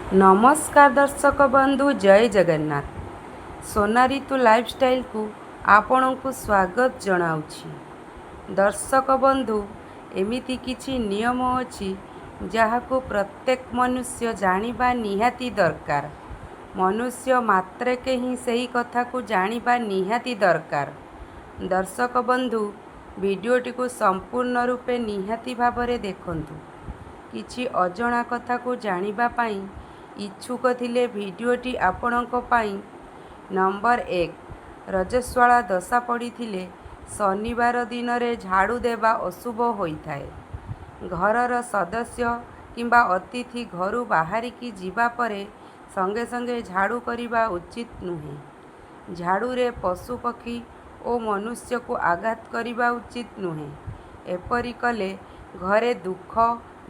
नमस्कार दर्शक बंधु, जय जगन्नाथ। सोना ऋतु लाइफस्टाइल को आपण को स्वागत जनाउछि। दर्शक बंधु, एमिति किछि नियम अछि जहाको प्रत्येक मनुष्य जानिबा निहाती दरकार। मनुष्य मात्रेके ही सही कथा को जानिबा निहाती दरकार। दर्शक बंधु, वीडियोटी को संपूर्ण रूपे निहाती भावरे देखंतु। किछि अजଣା कथा को जानिबा पाई इच्छुक थिले भिडियोटी आपणक पाई। नंबर 1, रजस्वाला दशा पड़िथिले शनिवार दिन रे झाड़ू देवा अशुभ होइथाए। घरर सदस्य किंबा अतिथि घरु बाहरिकी जीवा परे संगे संगे झाड़ू करिबा उचित नुहे। झाड़ू रे पशु पक्षी ओ मनुष्य को आघात करिबा उचित नुहे। एपरि कले घरे दुख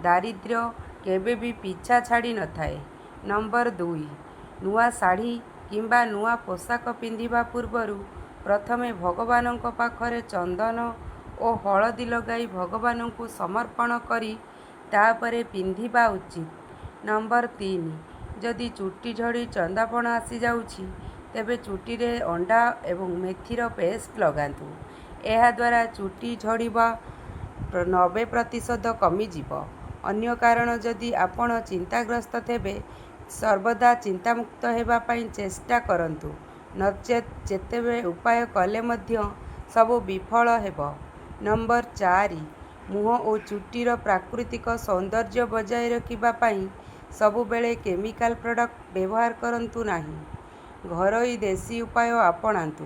दारिद्र्य केबे भी पीछा छाड़ी न थाए। नंबर 2, नुआ शाढ़ी किंबा नुआ पोशाक पिंधिबा पूर्वरु प्रथमे भगवानंक पाखरे चंदन ओ हलदी लगाई भगवान को समर्पण करी तापरे पिंधिबा उचित। नंबर 3, जदि चुटी झड़ी चंदापण आसी जाउछि तेबे चुटी रे अंडा एवं मेथीर पेस्ट लगातु। एहा द्वारा चुटी झड़ीबा 90% कमी जीव। अन्य कारण जदि आपण चिंताग्रस्त थेबे सर्वदा चिंतामुक्त हेबा पाई चेष्टा करंतु, नचेत जेतेबे उपाय कले मध्य सबु विफल हेब। नंबर 4, मुह ओ चुटीर प्राकृतिक सौंदर्य बजाय रखिबा पाई सबु बेले केमिकल प्रोडक्ट व्यवहार करंतु नाही। घरोई देसी उपाय आपणांतु,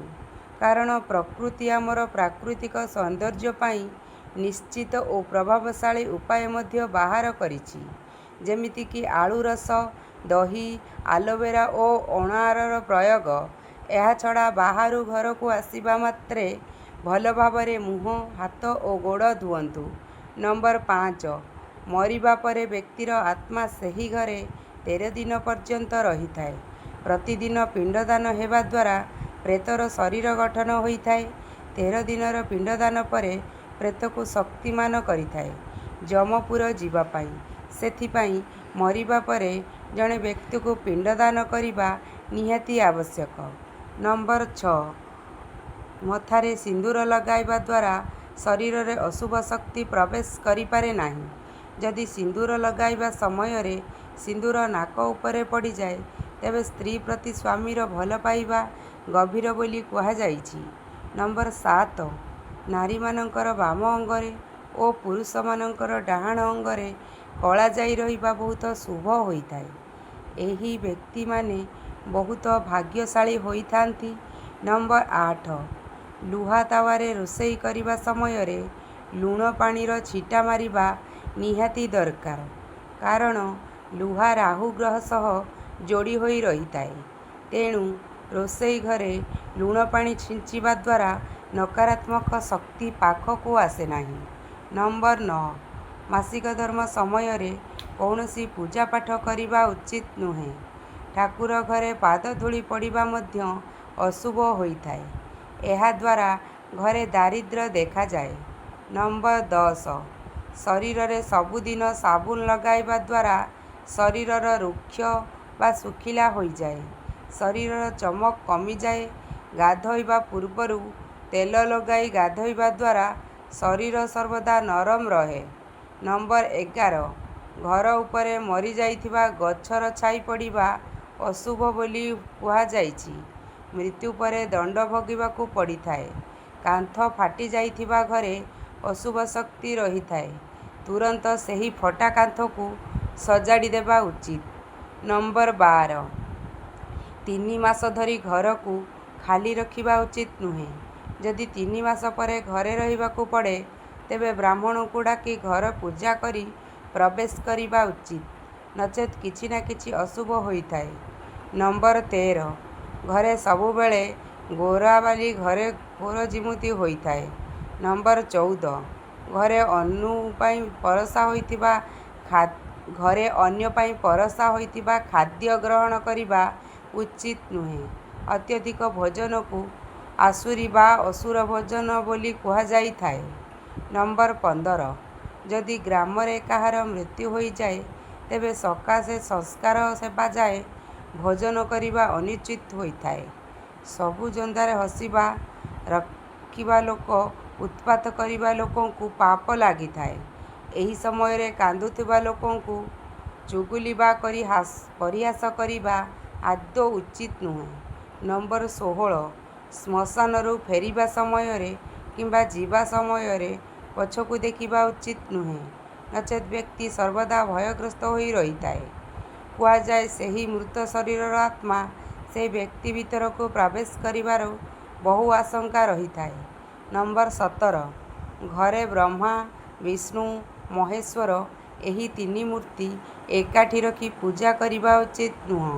कारण प्रकृति आमर प्राकृतिक सौंदर्य पाई निश्चित ओ प्रभावशाली उपाय मध्य बाहर करिछि, जेमिति कि आलू रस, दही, आलोवेरा ओ अणारर प्रयोग। एहा छड़ा बाहरु घर को आसीबा मात्रे भल भावरे मुह हाथ ओ गोड़ धुअंतु। नंबर 5, मरिबा परे व्यक्तिर आत्मा सही घरे 13 दिन पर्यंत रही थाए। प्रतिदिन पिंडदान हेबा द्वारा प्रेतर शरीर गठन होइथाए। 13 दिनर पिंडदान परे प्रेत को शक्तिमान करिथाए जमपुर जीवा पाई। सेथिपाई मरिबा परे जणे व्यक्ति को पिंडदान करिबा निहाती आवश्यक। नंबर 6, मथारे सिंदूर लगाइबा द्वारा शरीर रे अशुभ शक्ति प्रवेश करि पारे नाही। जदि सिंदूर लगाइबा समय रे सिंदूर नाक उपरे पड़ी जाए तेबे स्त्री प्रति स्वामीर भल पाइबा गभीर बोली कहा जाइछि। नंबर 7, नारी मानकर बाम अंगरे ओ पुरुष मानकर डाहाण अंगरे कला जाई रहिबा बहुत शुभ होइथाए। एही व्यक्ति माने बहुत भाग्यशाली होइथांती। नंबर 8, लुहा तावारे रोषेई करिबा समय रे लुण पानीर छिटा मारिबा निहाती दरकार, कारण लुहा राहु ग्रह सह जोड़ी होई रहिताए। तेणु रोषेई घरे लुण पानी छिंचिबा द्वारा नकारात्मक शक्ति पाखकू आसे नाही। नंबर 9, मासिक धर्म समय रे कौनसी पूजा पाठ करिबा उचित नुहे। ठाकुर घरे पाद धूଳି पड़िबा मध्य अशुभ होइथाए। एहा द्वारा घरे दारिद्र्य देखा जाए। नंबर 10, शरीर रे सबुदिन साबुन लगाइबा द्वारा शरीरर रुक्ष बा सुखिला होई जाए। शरीरर चमक कमी जाए। गाधोइबा पूर्वरु तेल लगाई गाधोइबा द्वारा शरीर सर्वदा नरम रहे। नंबर 11, घर उपरे मरी जाइथिबा गछर छाई पड़िबा अशुभ बोली कुहा जाइछि। मृत्यु परे दंड भोगिबाकू पड़िथाए। कांथ फाटी जाइथिबा घरे अशुभ शक्ति रहिथाए। तुरंत सेही फटा कांथ को सजाड़ी देबा उचित। नंबर 12, 3 मास धरी घर को खाली रखिबा उचित नुहे। जदि 3 मास परे घरे रहिबाकू पड़े तेबे ब्राह्मण को डाकी घर पूजा करी प्रवेश करिबा उचित, नचेत किछि ना किछि अशुभ होइथाए। नंबर 13, घरे सबुबेले गोराबाली घरे घोर जिमुति होइथाए। नंबर 14, घरे अन्य पाई परसा होइथिबा खाद्य ग्रहण करिबा उचित नुहे। अत्यधिक भोजन को आसुरी बा असुर भोजन बोली कुहा जाइथाए। नंबर 15, जदि ग्राम रे काहार मृत्यु होई जाए ତେବେ ସକାଶେ ସଂସ୍କାର ସେବା ଯାଏ ଭୋଜନ କରିବା ଅନୁଚିତ ହୋଇଥାଏ। ସବୁ ଜନ୍ଦାରେ ହସିବା, ରଖିବା ଲୋକ ଉତ୍ପାତ କରିବା ଲୋକଙ୍କୁ ପାପ ଲାଗିଥାଏ। ଏହି ସମୟରେ କାନ୍ଦୁଥିବା ଲୋକଙ୍କୁ ଚୁଗୁଲି ବା କରି ପରିହାସ କରିବା ଆଦୌ ଉଚିତ ନୁହେଁ। ନମ୍ବର 16 ଶ୍ମଶାନରୁ ଫେରିବା ସମୟରେ କିମ୍ବା ଯିବା ସମୟରେ ପଛକୁ ଦେଖିବା ଉଚିତ ନୁହେଁ, ନଚେତ୍ ବ୍ୟକ୍ତି ସର୍ବଦା ଭୟଗ୍ରସ୍ତ ହୋଇ ରହିଥାଏ। କୁହାଯାଏ ସେହି ମୃତ ଶରୀରର ଆତ୍ମା ସେହି ବ୍ୟକ୍ତି ଭିତରକୁ ପ୍ରବେଶ କରିବାର ବହୁ ଆଶଙ୍କା ରହିଥାଏ। ନମ୍ବର 17 ଘରେ ବ୍ରହ୍ମା, ବିଷ୍ଣୁ, ମହେଶ୍ୱର ଏହି ତିନି ମୂର୍ତ୍ତି ଏକାଠି ରଖି ପୂଜା କରିବା ଉଚିତ ନୁହଁ,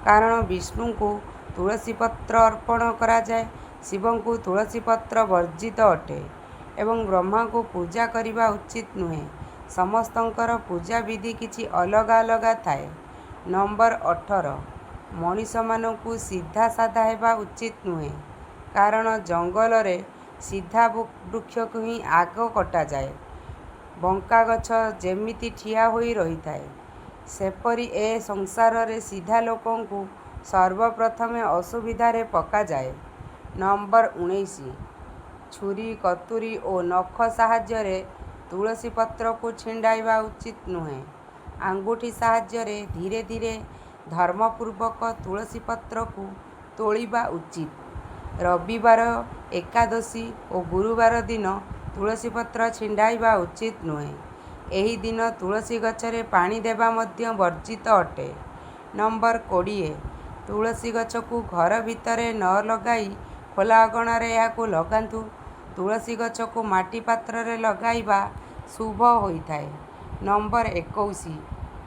କାରଣ ବିଷ୍ଣୁଙ୍କୁ ତୁଳସୀ ପତ୍ର ଅର୍ପଣ କରାଯାଏ, ଶିବଙ୍କୁ ତୁଳସୀ ପତ୍ର ବର୍ଜିତ ଅଟେ ଏବଂ ବ୍ରହ୍ମାଙ୍କୁ ପୂଜା କରିବା ଉଚିତ ନୁହେଁ। ସମସ୍ତଙ୍କର ପୂଜା ବିଧି କିଛି ଅଲଗା ଅଲଗା ଥାଏ। ନମ୍ବର 18 ମଣିଷମାନଙ୍କୁ ସିଧା ସାଧା ହେବା ଉଚିତ ନୁହେଁ, କାରଣ ଜଙ୍ଗଲରେ ସିଧା ବୃକ୍ଷକୁ ହିଁ ଆଗ କଟାଯାଏ। ବଙ୍କା ଗଛ ଯେମିତି ଠିଆ ହୋଇ ରହିଥାଏ, ସେପରି ଏ ସଂସାରରେ ସିଧା ଲୋକଙ୍କୁ ସର୍ବପ୍ରଥମେ ଅସୁବିଧାରେ ପକାଯାଏ। ନମ୍ବର 19 ଛୁରୀ, କତୁରୀ ଓ ନଖ ସାହାଯ୍ୟରେ ତୁଳସୀ ପତ୍ରକୁ ଛିଣ୍ଡାଇବା ଉଚିତ ନୁହେଁ। ଆଙ୍ଗୁଠି ସାହାଯ୍ୟରେ ଧୀରେ ଧୀରେ ଧର୍ମପୂର୍ବକ ତୁଳସୀ ପତ୍ରକୁ ତୋଳିବା ଉଚିତ। ରବିବାର, ଏକାଦଶୀ ଓ ଗୁରୁବାର ଦିନ ତୁଳସୀ ପତ୍ର ଛିଣ୍ଡାଇବା ଉଚିତ ନୁହେଁ। ଏହି ଦିନ ତୁଳସୀ ଗଛରେ ପାଣି ଦେବା ମଧ୍ୟ ବର୍ଜିତ ଅଟେ। ନମ୍ବର 20 ତୁଳସୀ ଗଛକୁ ଘର ଭିତରେ ନ ଲଗାଇ ଖୋଲା ଅଗଣାରେ ଏହାକୁ ଲଗାନ୍ତୁ। ତୁଳସୀ ଗଛକୁ ମାଟି ପାତ୍ରରେ ଲଗାଇବା ଶୁଭ ହୋଇଥାଏ। ନମ୍ବର 21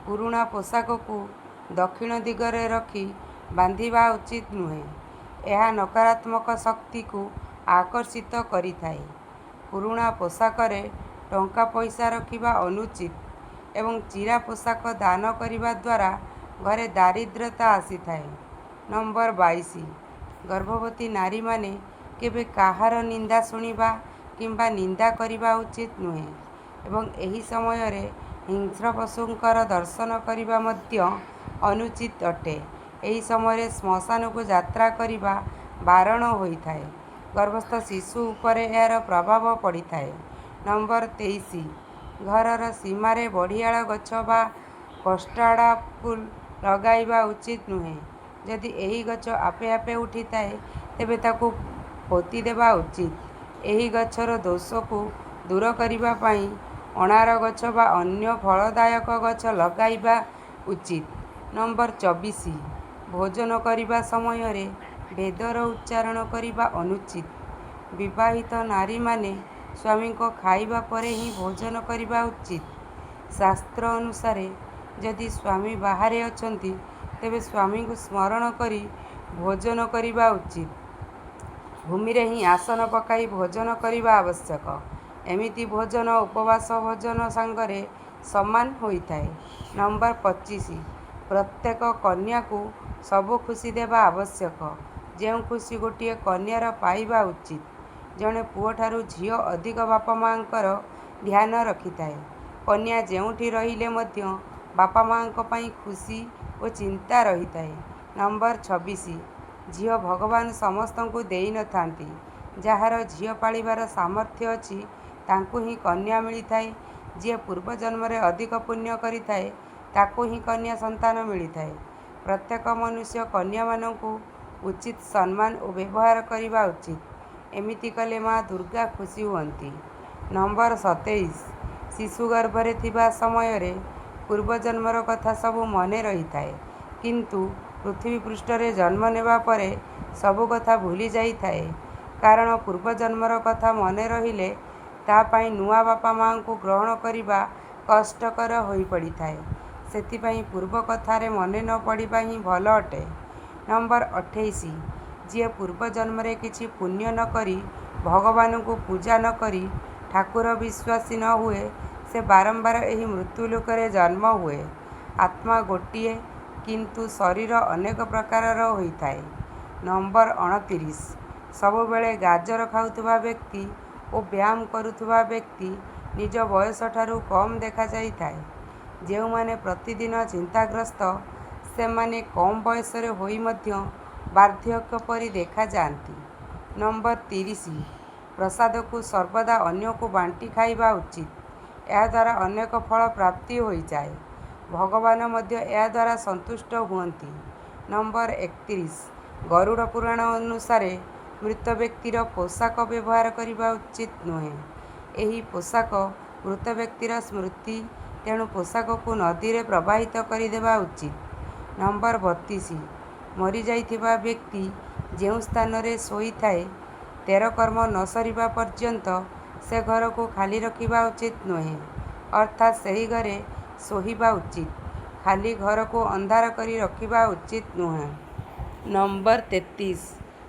ପୁରୁଣା ପୋଷାକକୁ ଦକ୍ଷିଣ ଦିଗରେ ରଖି ବାନ୍ଧିବା ଉଚିତ ନୁହେଁ। ଏହା ନକାରାତ୍ମକ ଶକ୍ତିକୁ ଆକର୍ଷିତ କରିଥାଏ। ପୁରୁଣା ପୋଷାକରେ ଟଙ୍କା ପଇସା ରଖିବା ଅନୁଚିତ ଏବଂ ଚିରା ପୋଷାକ ଦାନ କରିବା ଦ୍ୱାରା ଘରେ ଦାରିଦ୍ର୍ୟତା ଆସିଥାଏ। ନମ୍ବର 22 ଗର୍ଭବତୀ ନାରୀମାନେ କେବେ କାହାର ନିନ୍ଦା ଶୁଣିବା କିମ୍ବା ନିନ୍ଦା କରିବା ଉଚିତ ନୁହେଁ ଏବଂ ଏହି ସମୟରେ ହିଂସ୍ର ପଶୁଙ୍କର ଦର୍ଶନ କରିବା ମଧ୍ୟ ଅନୁଚିତ ଅଟେ। ଏହି ସମୟରେ ଶ୍ମଶାନକୁ ଯାତ୍ରା କରିବା ବାରଣ ହୋଇଥାଏ। ଗର୍ଭସ୍ଥ ଶିଶୁ ଉପରେ ଏହାର ପ୍ରଭାବ ପଡ଼ିଥାଏ। ନମ୍ବର 23 ଘରର ସୀମାରେ ବଢ଼ିଆଳ ଗଛ ବା କଷ୍ଟାର୍ଡ଼ ଆପୁଲ ଲଗାଇବା ଉଚିତ ନୁହେଁ। ଯଦି ଏହି ଗଛ ଆପେ ଆପେ ଉଠିଥାଏ, ତେବେ ତାକୁ ପୋତି ଦେବା ଉଚିତ। ଏହି ଗଛର ଦୋଷକୁ ଦୂର କରିବା ପାଇଁ ଅଁଳାର ଗଛ ବା ଅନ୍ୟ ଫଳଦାୟକ ଗଛ ଲଗାଇବା ଉଚିତ। ନମ୍ବର 24 ଭୋଜନ କରିବା ସମୟରେ ବେଦର ଉଚ୍ଚାରଣ କରିବା ଅନୁଚିତ। ବିବାହିତ ନାରୀମାନେ ସ୍ୱାମୀଙ୍କ ଖାଇବା ପରେ ହିଁ ଭୋଜନ କରିବା ଉଚିତ। ଶାସ୍ତ୍ର ଅନୁସାରେ ଯଦି ସ୍ୱାମୀ ବାହାରେ ଅଛନ୍ତି, ତେବେ ସ୍ୱାମୀଙ୍କୁ ସ୍ମରଣ କରି ଭୋଜନ କରିବା ଉଚିତ। ଭୂମିରେ ହିଁ ଆସନ ପକାଇ ଭୋଜନ କରିବା ଆବଶ୍ୟକ। ଏମିତି ଭୋଜନ ଉପବାସ ଭୋଜନ ସାଙ୍ଗରେ ସମାନ ହୋଇଥାଏ। ନମ୍ବର 25 ପ୍ରତ୍ୟେକ କନ୍ୟାକୁ ସବୁ ଖୁସି ଦେବା ଆବଶ୍ୟକ, ଯେଉଁ ଖୁସି ଗୋଟିଏ କନ୍ୟାର ପାଇବା ଉଚିତ। ଜଣେ ପୁଅଠାରୁ ଝିଅ ଅଧିକ ବାପା ମାଆଙ୍କର ଧ୍ୟାନ ରଖିଥାଏ। କନ୍ୟା ଯେଉଁଠି ରହିଲେ ମଧ୍ୟ ବାପା ମାଆଙ୍କ ପାଇଁ ଖୁସି ଓ ଚିନ୍ତା ରହିଥାଏ। ନମ୍ବର 26 ଝିଅ ଭଗବାନ ସମସ୍ତଙ୍କୁ ଦେଇନଥାନ୍ତି। ଯାହାର ଝିଅ ପାଳିବାର ସାମର୍ଥ୍ୟ ଅଛି, ତାଙ୍କୁ ହିଁ କନ୍ୟା ମିଳିଥାଏ। ଯିଏ ପୂର୍ବଜନ୍ମରେ ଅଧିକ ପୁଣ୍ୟ କରିଥାଏ, ତାକୁ ହିଁ କନ୍ୟା ସନ୍ତାନ ମିଳିଥାଏ। ପ୍ରତ୍ୟେକ ମନୁଷ୍ୟ କନ୍ୟାମାନଙ୍କୁ ଉଚିତ ସମ୍ମାନ ଓ ବ୍ୟବହାର କରିବା ଉଚିତ। ଏମିତି କଲେ ମା ଦୁର୍ଗା ଖୁସି ହୁଅନ୍ତି। ନମ୍ବର 27 ଶିଶୁ ଗର୍ଭରେ ଥିବା ସମୟରେ ପୂର୍ବଜନ୍ମର କଥା ସବୁ ମନେ ରହିଥାଏ, କିନ୍ତୁ ପୃଥିବୀ ପୃଷ୍ଠରେ ଜନ୍ମ ନେବା ପରେ ସବୁ କଥା ଭୁଲି ଯାଇଥାଏ। କାରଣ ପୂର୍ବଜନ୍ମର କଥା ମନେ ରହିଲେ ତା ପାଇଁ ନୂଆ ବାପା ମାଆଙ୍କୁ ଗ୍ରହଣ କରିବା କଷ୍ଟକର ହୋଇପଡ଼ିଥାଏ। ସେଥିପାଇଁ ପୂର୍ବ କଥାରେ ମନେ ନ ପଡ଼ିବା ହିଁ ଭଲ ଅଟେ। ନମ୍ବର 28 ଯିଏ ପୂର୍ବଜନ୍ମରେ କିଛି ପୁଣ୍ୟ ନ କରି ଭଗବାନଙ୍କୁ ପୂଜା ନ କରି ଠାକୁର ବିଶ୍ୱାସୀ ନ ହୁଏ, ସେ ବାରମ୍ବାର ଏହି ମୃତ୍ୟୁଲୋକରେ ଜନ୍ମ ହୁଏ। ଆତ୍ମା ଗୋଟିଏ, କିନ୍ତୁ ଶରୀର ଅନେକ ପ୍ରକାରର ହୋଇଥାଏ। ନମ୍ବର 29 ସବୁବେଳେ ଗାଜର ଖାଉଥିବା ବ୍ୟକ୍ତି ଓ ବ୍ୟାୟାମ କରୁଥିବା ବ୍ୟକ୍ତି ନିଜ ବୟସଠାରୁ କମ୍ ଦେଖାଯାଇଥାଏ। ଯେଉଁମାନେ ପ୍ରତିଦିନ ଚିନ୍ତାଗ୍ରସ୍ତ ସେମାନେ କମ୍ ବୟସରେ ହୋଇ ମଧ୍ୟ ବାର୍ଦ୍ଧକ୍ୟ ପରି ଦେଖାଯାଆନ୍ତି। ନମ୍ବର 30 ପ୍ରସାଦକୁ ସର୍ବଦା ଅନ୍ୟକୁ ବାଣ୍ଟି ଖାଇବା ଉଚିତ। ଏହାଦ୍ୱାରା ଅନେକ ଫଳ ପ୍ରାପ୍ତି ହୋଇଯାଏ। ଭଗବାନ ମଧ୍ୟ ଏହାଦ୍ୱାରା ସନ୍ତୁଷ୍ଟ ହୁଅନ୍ତି। ନମ୍ବର 31 ଗରୁଡ଼ ପୁରାଣ ଅନୁସାରେ ମୃତ ବ୍ୟକ୍ତିର ପୋଷାକ ବ୍ୟବହାର କରିବା ଉଚିତ ନୁହେଁ। ଏହି ପୋଷାକ ମୃତ ବ୍ୟକ୍ତିର ସ୍ମୃତି, ତେଣୁ ପୋଷାକକୁ ନଦୀରେ ପ୍ରବାହିତ କରିଦେବା ଉଚିତ। ନମ୍ବର 32 ମରିଯାଇଥିବା ବ୍ୟକ୍ତି ଯେଉଁ ସ୍ଥାନରେ ଶୋଇଥାଏ 13 କର୍ମ ନ ସରିବା ପର୍ଯ୍ୟନ୍ତ ସେ ଘରକୁ ଖାଲି ରଖିବା ଉଚିତ ନୁହେଁ, ଅର୍ଥାତ୍ ସେହି ଘରେ ଶୋଇବା ଉଚିତ। ଖାଲି ଘରକୁ ଅନ୍ଧାର କରି ରଖିବା ଉଚିତ ନୁହେଁ। ନମ୍ବର 33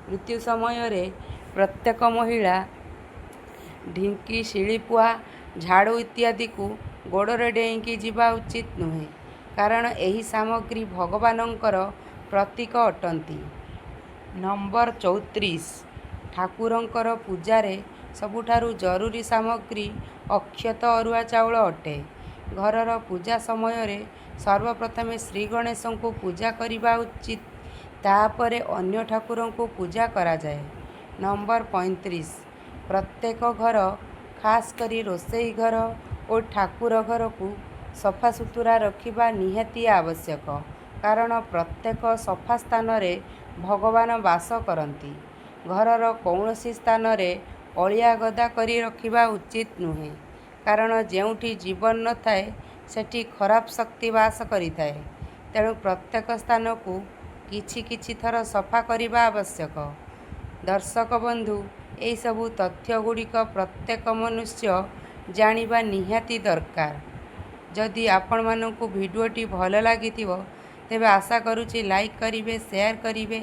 ମୃତ୍ୟୁ ସମୟରେ ପ୍ରତ୍ୟେକ ମହିଳା ଢିଙ୍କି, ଶିଳିପୁଆ, ଝାଡ଼ୁ ଇତ୍ୟାଦିକୁ ଗୋଡ଼ରେ ଡେଇଁକି ଯିବା ଉଚିତ ନୁହେଁ, କାରଣ ଏହି ସାମଗ୍ରୀ ଭଗବାନଙ୍କର ପ୍ରତୀକ ଅଟନ୍ତି। ନମ୍ବର 34 ଠାକୁରଙ୍କର ପୂଜାରେ ସବୁଠାରୁ ଜରୁରୀ ସାମଗ୍ରୀ ଅକ୍ଷତ ଅରୁଆ ଚାଉଳ ଅଟେ। ଘରର ପୂଜା ସମୟରେ ସର୍ବପ୍ରଥମେ ଶ୍ରୀ ଗଣେଶଙ୍କୁ ପୂଜା କରିବା ଉଚିତ, ତାପରେ ଅନ୍ୟ ଠାକୁରଙ୍କୁ ପୂଜା କରାଯାଏ। ନମ୍ବର 35 ପ୍ରତ୍ୟେକ ଘର, ଖାସ୍ କରି ରୋଷେଇ ଘର ଓ ଠାକୁର ଘରକୁ ସଫାସୁତୁରା ରଖିବା ନିହାତି ଆବଶ୍ୟକ, କାରଣ ପ୍ରତ୍ୟେକ ସଫା ସ୍ଥାନରେ ଭଗବାନ ବାସ କରନ୍ତି। ଘରର କୌଣସି ସ୍ଥାନରେ ଅଳିଆ ଗଦା କରି ରଖିବା ଉଚିତ ନୁହେଁ, କାରଣ ଯେଉଁଠି ଜୀବନ ନଥାଏ ସେଠି ଖରାପ ଶକ୍ତି ବାସ କରିଥାଏ। ତେଣୁ ପ୍ରତ୍ୟେକ ସ୍ଥାନକୁ କିଛି କିଛି ଥର ସଫା କରିବା ଆବଶ୍ୟକ। ଦର୍ଶକ ବନ୍ଧୁ, ଏହିସବୁ ତଥ୍ୟଗୁଡ଼ିକ ପ୍ରତ୍ୟେକ ମନୁଷ୍ୟ ଜାଣିବା ନିହାତି ଦରକାର। ଯଦି ଆପଣମାନଙ୍କୁ ଭିଡ଼ିଓଟି ଭଲ ଲାଗିଥିବ ତେବେ ଆଶା କରୁଛି ଲାଇକ୍ କରିବେ, ସେୟାର କରିବେ